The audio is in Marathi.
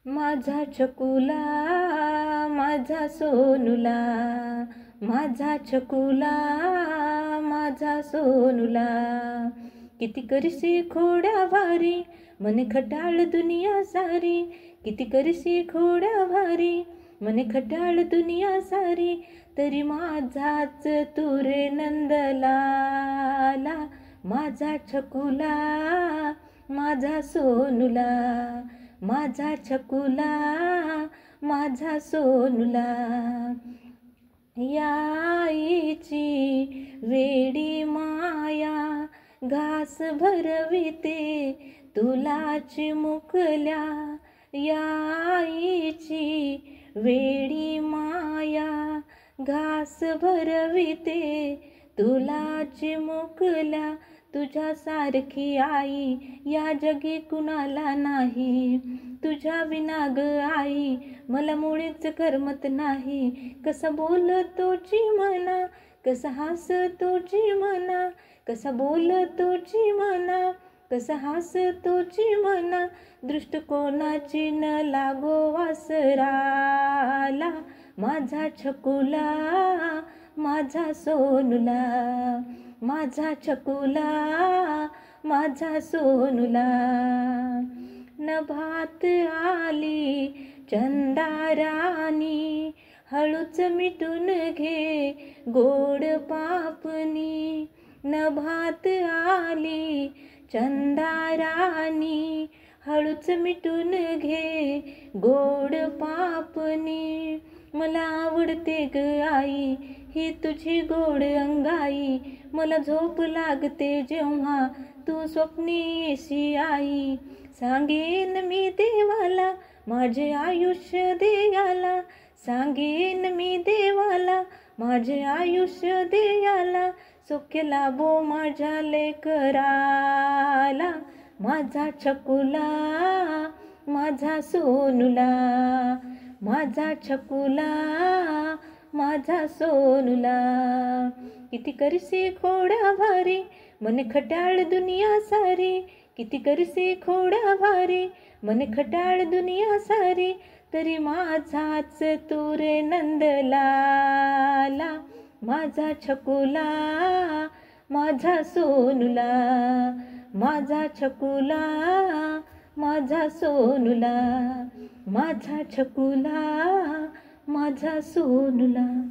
माझा चकुला माझा सोनुला, माझा चकुला माझा सोनुला. किती करशी खोड्या भारी मने खटाळ दुनिया सारी, किती करशी खोड्या भारी मने खटाळ दुनिया सारी. तरी माझाच तू रे नंदलाला, माझा चकुला माझा सोनुला, माझा चकुला माझा सोनुला. या आईची वेडी माया घास भरविते तुला चिमुकल्या. या आईची वेडी माया घास भरविते तुला चिमुकल्या. तुझ्यासारखी आई या जगी कुणाला नाही, तुझ्या विना ग आई मला मुळीच करमत नाही. कसा बोलतोची म्हणा, कसा हसतोची म्हणा, कसा बोलतोची म्हणा, कसा हसतोची म्हणा. दृष्टिकोनाची न लागो वासराला, माझा छकुला माझा सोनुला, माझा चकुला माझा सोनुला. नभात आली चंदारानी हळूच मिटून घे गोड पापणी. नभात आली चंदारानी हळूच मिटून घे गोड पापणी. मला आवडते ग आई ही तुझी गोड अंगाई, मला झोप लागते जेव्हा तू स्वप्नी येशी आई. सांगेन मी देवाला माझे आयुष्य देयाला, सांगेन मी देवाला माझे आयुष्य देयाला. सौख्य लाभो माझ्या लेकराला, माझा चकुला माझा सोनुला, माझा चकुला माझा सोनुला. किती करशी खोड्या भारी मने खटाळ दुनिया सारी, किती करशी खोड्या भारी मने खटाळ दुनिया सारी. तरी माझाच तू रे नंदलाला, माझा चकुला माझा सोनुला, माझा चकुला माझा सोनुला, माझा चकुला माझा सोनुला.